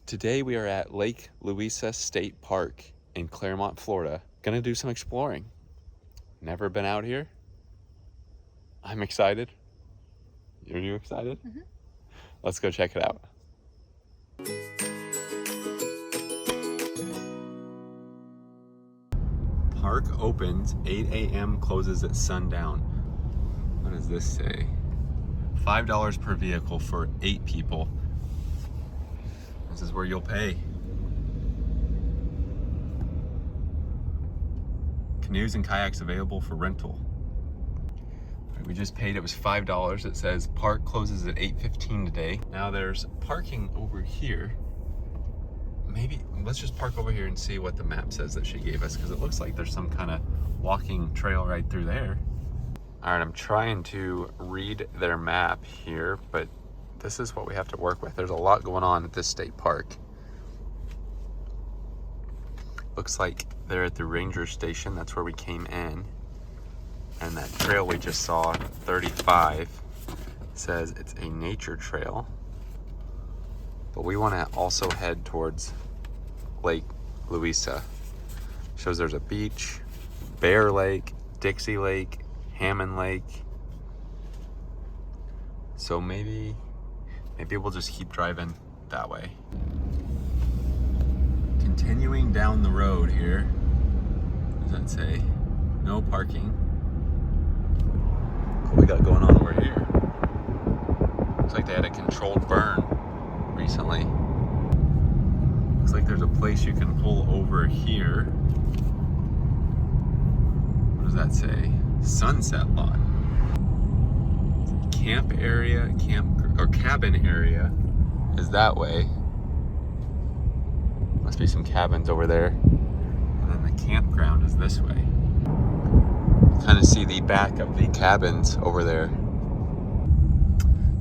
Today we are at Lake Louisa State Park in Clermont, Florida. Gonna do some exploring. Never been out here. I'm excited. Are you excited? Mm-hmm. Let's go check it out. Park opens 8 a.m., closes at sundown. What does this say? $5 per vehicle for 8 people. This is where you'll pay. Canoes and kayaks available for rental. We just paid, it was $5. It says park closes at 8:15 today. Now there's parking over here. Maybe, let's just park over here and see what the map says that she gave us, because it looks like there's some kind of walking trail right through there. All right, I'm trying to read their map here, but this is what we have to work with. There's a lot going on at this state park. Looks like they're at the ranger station. That's where we came in. And that trail we just saw, 35, says it's a nature trail. But we want to also head towards Lake Louisa. Shows there's a beach, Bear Lake, Dixie Lake, Hammond Lake. So maybe we'll just keep driving that way. Continuing down the road here, what does that say? No parking. What we got going on over here? Looks like they had a controlled burn recently. Looks like there's a place you can pull over here. What does that say? Sunset lot. Camp area, cabin area is that way. Must be some cabins over there. And then the campground is this way. Kind of see the back of the cabins over there.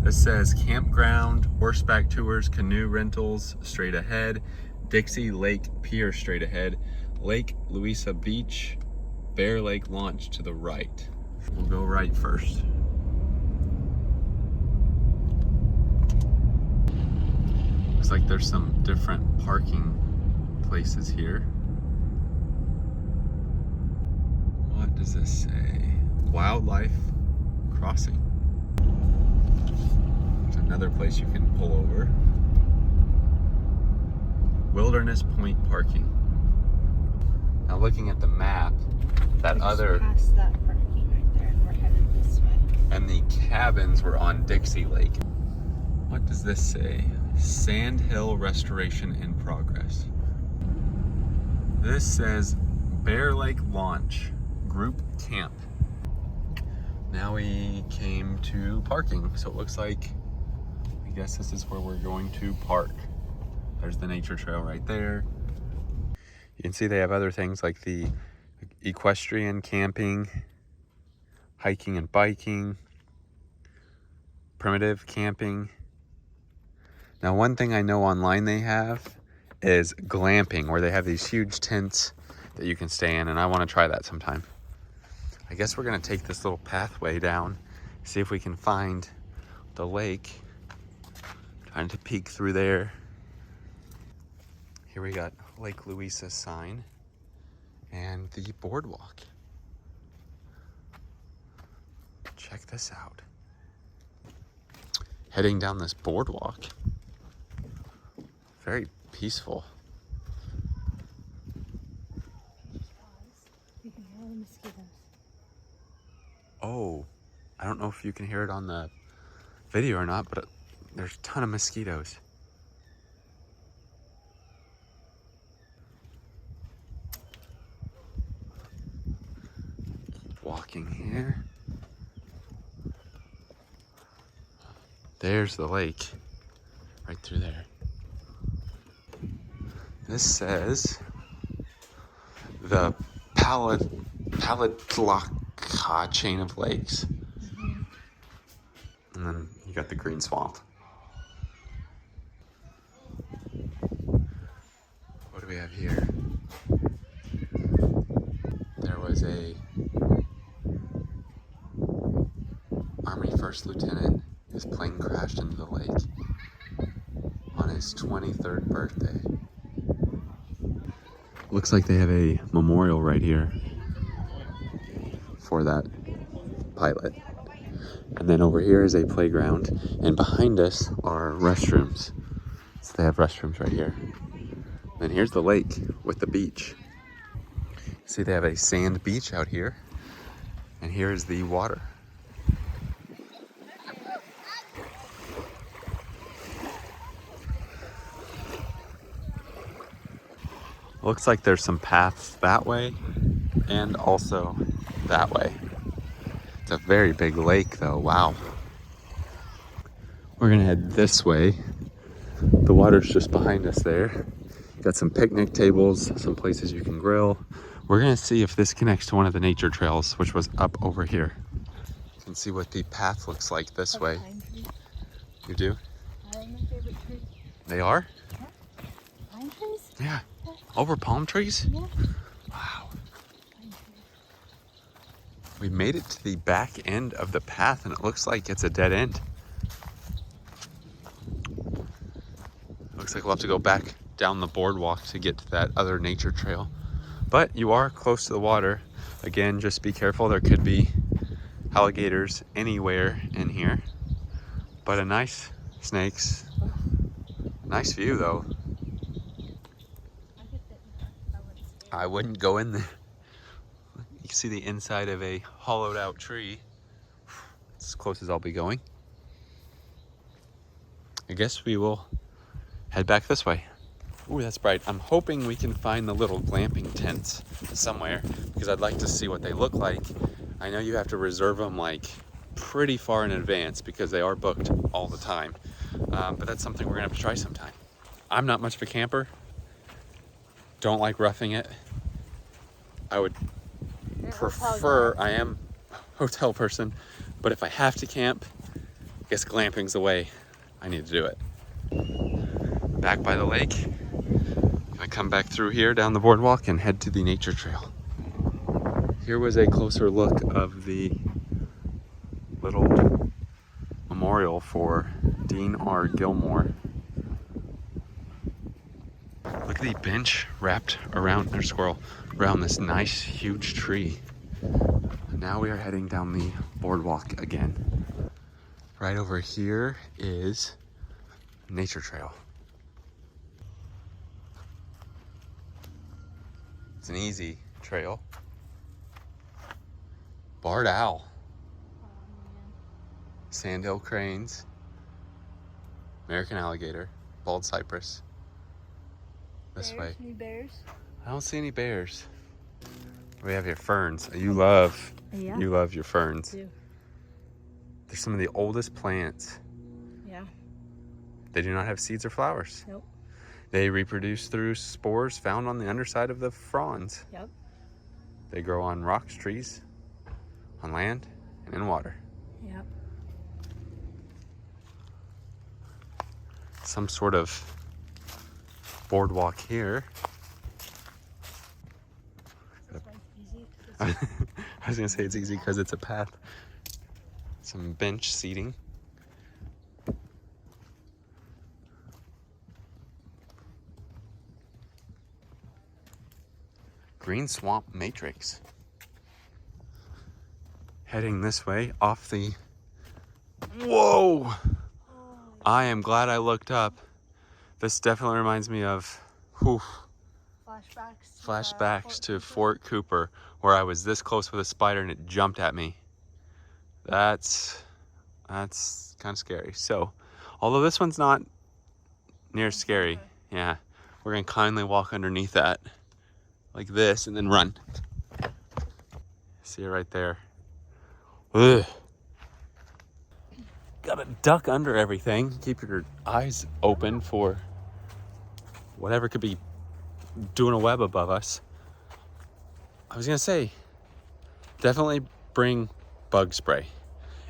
This says campground, horseback tours, canoe rentals straight ahead, Dixie Lake Pier straight ahead, Lake Louisa Beach, Bear Lake launch to the right. We'll go right first. Looks like there's some different parking places here. What does this say? Wildlife crossing. There's another place you can pull over. Wilderness Point parking. Now looking at the map, that other past that parking right there, and we're headed this way. And the cabins were on Dixie Lake. What does this say? Sand Hill restoration in progress. This says Bear Lake launch. Group camp. Now we came to parking, so it looks like, I guess this is where we're going to park. There's the nature trail right there. You can see they have other things like the equestrian camping, hiking and biking, primitive camping. Now one thing I know online they have is glamping, where they have these huge tents that you can stay in, and I want to try that sometime. I guess we're gonna take this little pathway down, see if we can find the lake. Trying to peek through there. Here we got Lake Louisa sign and the boardwalk. Check this out. Heading down this boardwalk. Very peaceful. You can hear all the mosquitoes. Oh, I don't know if you can hear it on the video or not, but there's a ton of mosquitoes. Keep walking here. There's the lake, right through there. This says the Palatlaka chain of lakes. Mm-hmm. And then you got the green swamp. What do we have here? There was a Army First Lieutenant. His plane crashed into the lake on his 23rd birthday. Looks like they have a memorial right here for that pilot. And then over here is a playground, and behind us are restrooms. So they have restrooms right here. And here's the lake with the beach. See, they have a sand beach out here, and here is the water. Looks like there's some paths that way and also that way. It's a very big lake though, wow. We're gonna head this way. The water's just behind us there. Got some picnic tables, some places you can grill. We're gonna see if this connects to one of the nature trails, which was up over here. You can see what the path looks like this way. You do? My favorite tree. They are? Yeah. Pine trees? Yeah. Over palm trees? Yeah. Wow. We made it to the back end of the path and it looks like it's a dead end. Looks like we'll have to go back down the boardwalk to get to that other nature trail. But you are close to the water. Again, just be careful. There could be alligators anywhere in here. But a nice snakes. Nice view though. I wouldn't go in there. You can see the inside of a hollowed out tree. It's as close as I'll be going. I guess we will head back this way. Ooh, that's bright. I'm hoping we can find the little glamping tents somewhere because I'd like to see what they look like. I know you have to reserve them like pretty far in advance because they are booked all the time. But that's something we're gonna have to try sometime. I'm not much of a camper. Don't like roughing it. I would prefer, I am a hotel person, but if I have to camp, I guess glamping's the way I need to do it. Back by the lake, gonna come back through here down the boardwalk and head to the nature trail. Here was a closer look of the little memorial for Dean R. Gilmore. Look at the bench wrapped around, there's a squirrel, around this nice huge tree. Now we are heading down the boardwalk again. Right over here is nature trail. It's an easy trail. Barred owl. Sandhill cranes. American alligator. Bald cypress. This way. Any bears? I don't see any bears. We have here ferns. You love your ferns. I do. They're some of the oldest plants. Yeah. They do not have seeds or flowers. Nope. They reproduce through spores found on the underside of the fronds. Yep. They grow on rocks, trees, on land, and in water. Yep. Some sort of boardwalk here. I was gonna say it's easy because it's a path. Some bench seating. Green swamp matrix. Heading this way off the... Whoa! I am glad I looked up. This definitely reminds me of flashbacks to Fort Cooper, where I was this close with a spider and it jumped at me. That's kind of scary. So, although this one's not near scary, yeah, we're gonna kindly walk underneath that like this and then run. See it right there. Ugh. Gotta duck under everything. Keep your eyes open for whatever could be doing a web above us. I was gonna say, definitely bring bug spray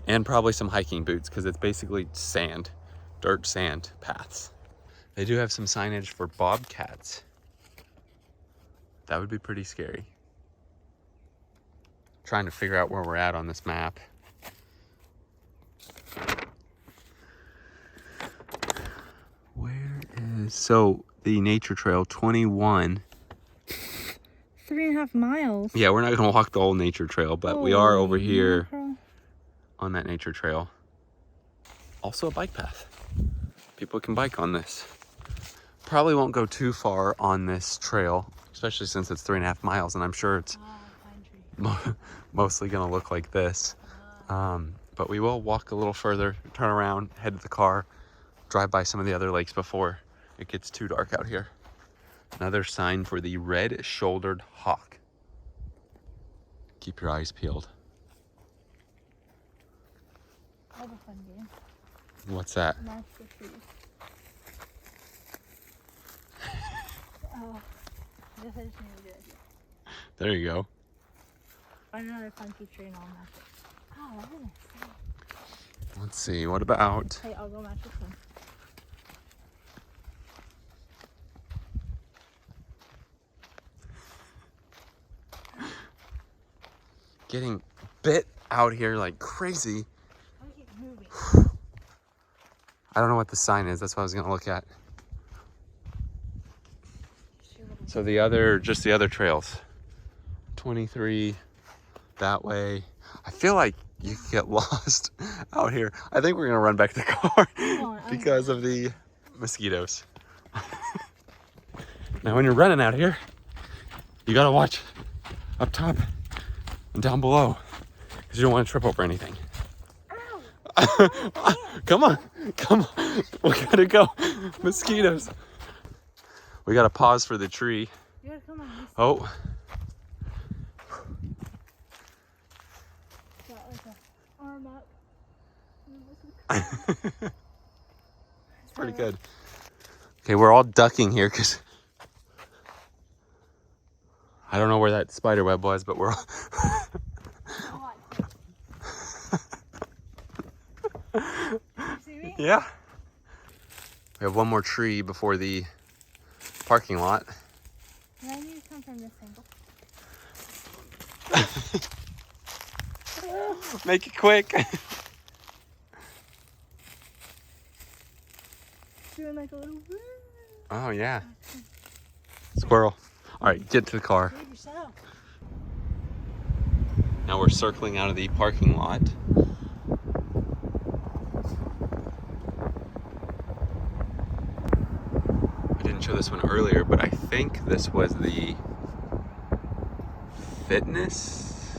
and probably some hiking boots because it's basically sand, dirt sand paths. They do have some signage for bobcats. That would be pretty scary. Trying to figure out where we're at on this map. Where is. So the nature trail 21. 3.5 miles. Yeah, we're not gonna walk the whole nature trail, but we are over here on that nature trail. Also a bike path. People can bike on this. Probably won't go too far on this trail, especially since it's 3.5 miles, and I'm sure it's mostly gonna look like this. But we will walk a little further, turn around, head to the car, drive by some of the other lakes before it gets too dark out here. Another sign for the red-shouldered hawk. Keep your eyes peeled. I have a fun game. What's that? Match the trees. Oh, I guess I just need a good idea. There you go. Find another funky tree and I'll match it. Oh, that was nice. Let's see, what about... Hey, I'll go match this one. Getting bit out here like crazy. I keep moving. I don't know what the sign is, that's what I was gonna look at. So the other trails. 23 that way. I feel like you could get lost out here. I think we're gonna run back to the car because of the mosquitoes. Now when you're running out here, you gotta watch up top and down below because you don't want to trip over anything. Come on. We gotta go. Mosquitoes. We gotta pause for the tree. You gotta come on. Oh. Got like an arm up. It's pretty good. Okay, we're all ducking here because I don't know where that spider web was, but we're all... You see me? Yeah. We have one more tree before the parking lot. And I need to come from this angle. Make it quick. Doing like a little woo. Oh, yeah. Squirrel. All right, get to the car. Save yourself. Now we're circling out of the parking lot. I didn't show this one earlier, but I think this was the fitness.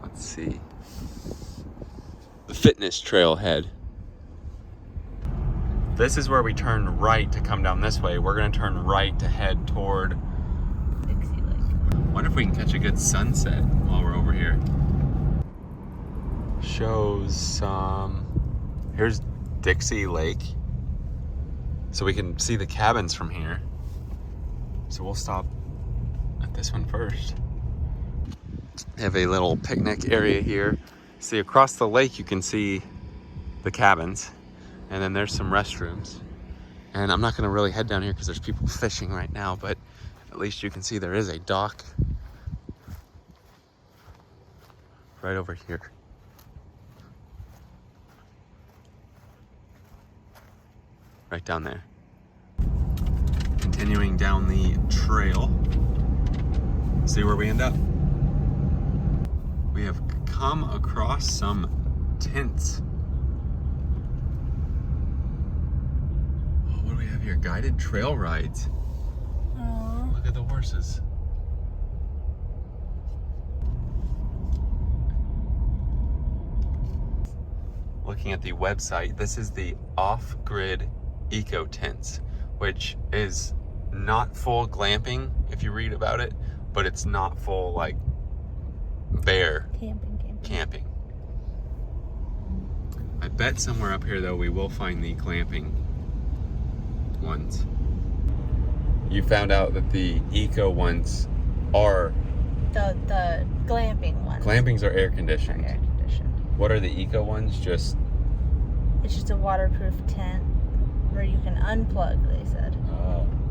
Let's see. The fitness trailhead. This is where we turn right to come down this way. We're gonna turn right to head toward Dixie Lake. Wonder if we can catch a good sunset while we're over here. Shows here's Dixie Lake. So we can see the cabins from here. So we'll stop at this one first. They have a little picnic area here. See, across the lake you can see the cabins. And then there's some restrooms. And I'm not gonna really head down here because there's people fishing right now, but at least you can see there is a dock right over here. Right down there. Continuing down the trail. See where we end up. We have come across some tents. What do we have here? Guided trail rides. Aww. Look at the horses. Looking at the website, this is the off-grid eco tents, which is not full glamping if you read about it, but it's not full like bear camping. I bet somewhere up here though we will find the glamping ones. You found out that the eco ones are The glamping ones. glampings are air conditioned. Air conditioned. What are the eco ones? Just It's just a waterproof tent where you can unplug, they said.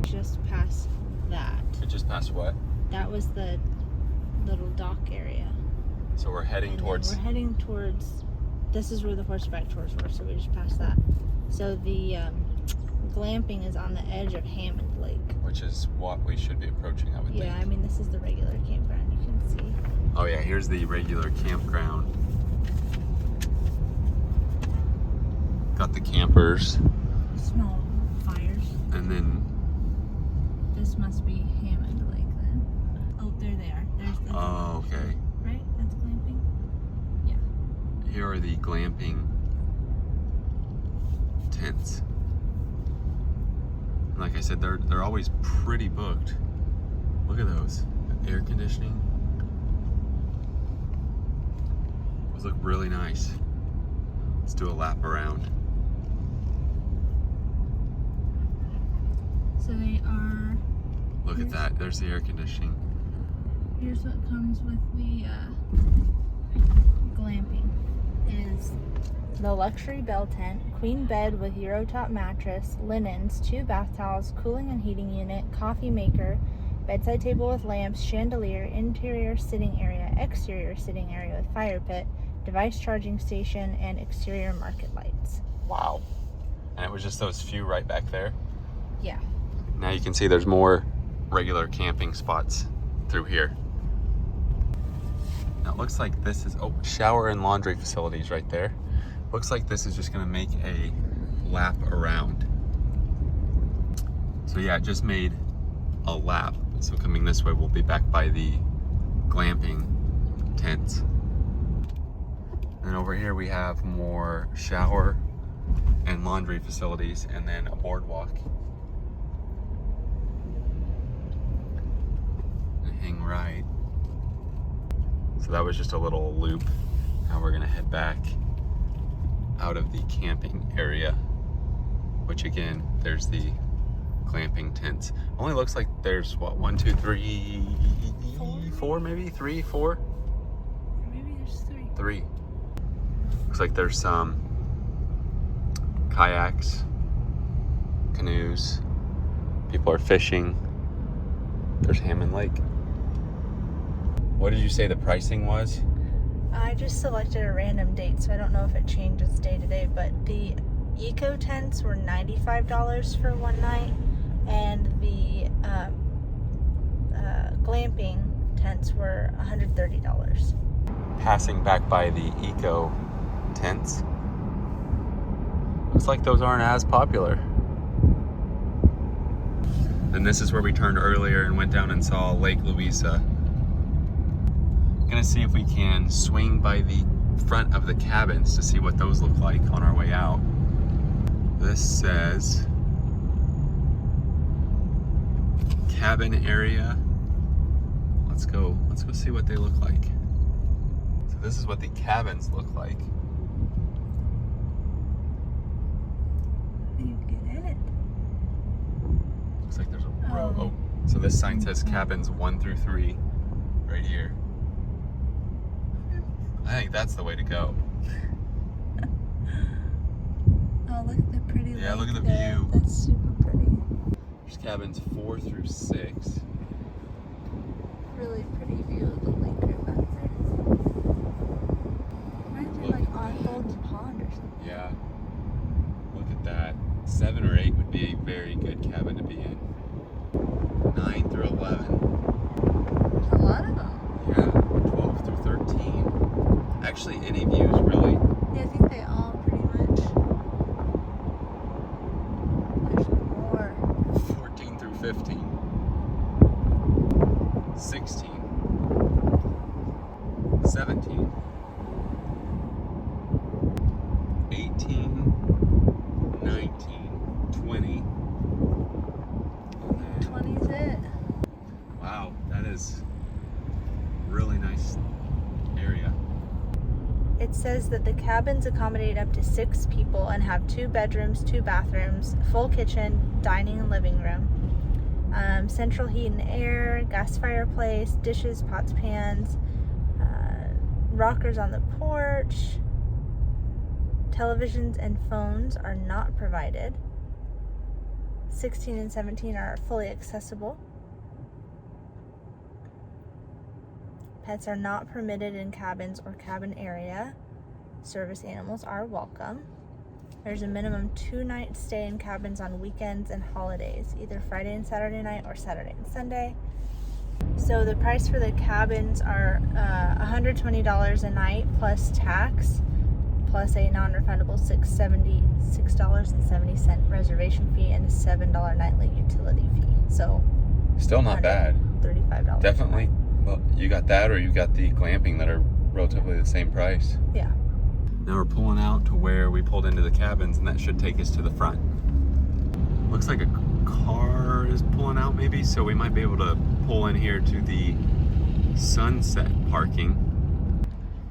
Just past that. it just passed what? That was the little dock area. So we're heading And then towards we're heading towards, this is where the horseback tours were, so we just passed that. So the glamping is on the edge of Hammond Lake. Which is what we should be approaching, I would think. Yeah, I mean, this is the regular campground, you can see. Oh yeah, here's the regular campground. Got the campers. Small fires. And then, This must be Hammond Lake then. Oh, there they are. There's the oh, okay. right? That's glamping? Yeah. Here are the glamping tents. Like I said, they're always pretty booked. Look at those. Air conditioning. Those look really nice. Let's do a lap around. So they are, Look at that. There's the air conditioning. here's what comes with the glamping. Is the luxury bell tent, queen bed with Eurotop mattress, linens, 2 bath towels, cooling and heating unit, coffee maker, bedside table with lamps, chandelier, interior sitting area, exterior sitting area with fire pit, device charging station, and exterior market lights. Wow. And it was just those few right back there. Yeah. Now you can see there's more regular camping spots through here. Now it looks like this is, oh, shower and laundry facilities right there. Looks like this is just gonna make a lap around. So yeah, it just made a lap. So coming this way, we'll be back by the glamping tents. And over here we have more shower and laundry facilities, and then a boardwalk. And hang right. So that was just a little loop. Now we're gonna head back out of the camping area, which again, there's the glamping tents. Only looks like there's what, 1, 2, 3, 4 maybe? 3, 4? Maybe there's 3. 3. Looks like there's some kayaks, canoes, people are fishing. There's Hammond Lake. What did you say the pricing was? I just selected a random date, so I don't know if it changes day to day, but the eco tents were $95 for one night, and the glamping tents were $130. Passing back by the eco tents. Looks like those aren't as popular. And this is where we turned earlier and went down and saw Lake Louisa. Gonna see if we can swing by the front of the cabins to see what those look like on our way out. This says cabin area. Let's go see what they look like. So this is what the cabins look like. You get in it. Looks like there's a row. Oh, so this sign says cabins 1 through 3 right here. I think that's the way to go. Oh, look at the pretty lake. Yeah, look at the there. view. That's super pretty. There's cabins 4 through 6. Really pretty view of the lake right back there. Reminds me Look like at on that. Gold's Pond or something. Yeah. Look at that. 7 or 8 would be a very good cabin to be in. 9 through 11. There's a lot of them. Yeah. 12 through 13. Actually, any views really. Yeah, I think they all pretty much. There's more. 14 through 15. 16. 17. 18. 19. 20. 20's it. Wow, that is really nice area. It says that the cabins accommodate up to 6 people and have 2 bedrooms, 2 bathrooms, full kitchen, dining and living room, central heat and air, gas fireplace, dishes, pots, pans, rockers on the porch. Televisions and phones are not provided. 16 and 17 are fully accessible. Pets are not permitted in cabins or cabin area. Service animals are welcome. There's a minimum 2-night stay in cabins on weekends and holidays, either Friday and Saturday night or Saturday and Sunday. So the price for the cabins are $120 a night plus tax, plus a non-refundable $6.70 reservation fee and a $7 nightly utility fee. So still not bad. $35. Definitely. Well, you got that, or you got the glamping that are relatively the same price. Yeah. Now we're pulling out to where we pulled into the cabins, and that should take us to the front. Looks like a car is pulling out maybe, so we might be able to pull in here to the sunset parking.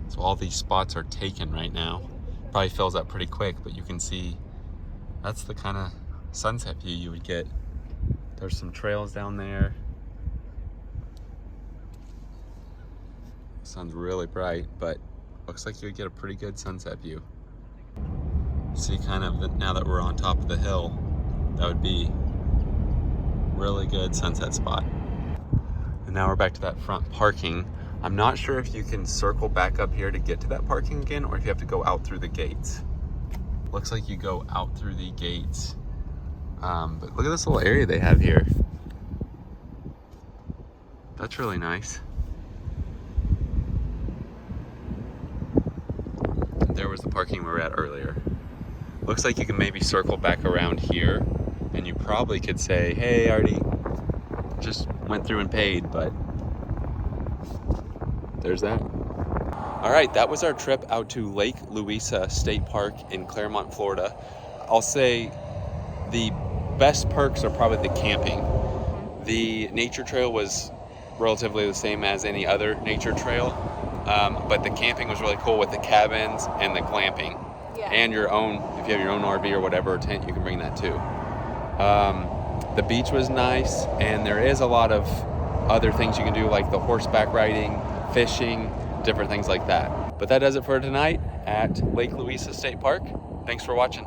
So all these spots are taken right now. Probably fills up pretty quick, but you can see that's the kind of sunset view you would get. There's some trails down there. Sun's really bright, but looks like you would get a pretty good sunset view. See, kind of now that we're on top of the hill, that would be really good sunset spot. And now we're back to that front parking. I'm not sure if you can circle back up here to get to that parking again, or if you have to go out through the gates. Looks like you go out through the gates. But look at this little area they have here. That's really nice. There was the parking we were at earlier. Looks like you can maybe circle back around here, and you probably could say, hey, I already just went through and paid, but there's that. All right, that was our trip out to Lake Louisa State Park in Clermont, Florida. I'll say the best perks are probably the camping. The nature trail was relatively the same as any other nature trail, but the camping was really cool with the cabins and the glamping. Yeah. And your own, if you have your own RV or whatever, or tent, you can bring that too. The beach was nice, and there is a lot of other things you can do, like the horseback riding, fishing, different things like that. But that does it for tonight at Lake Louisa State Park. Thanks for watching.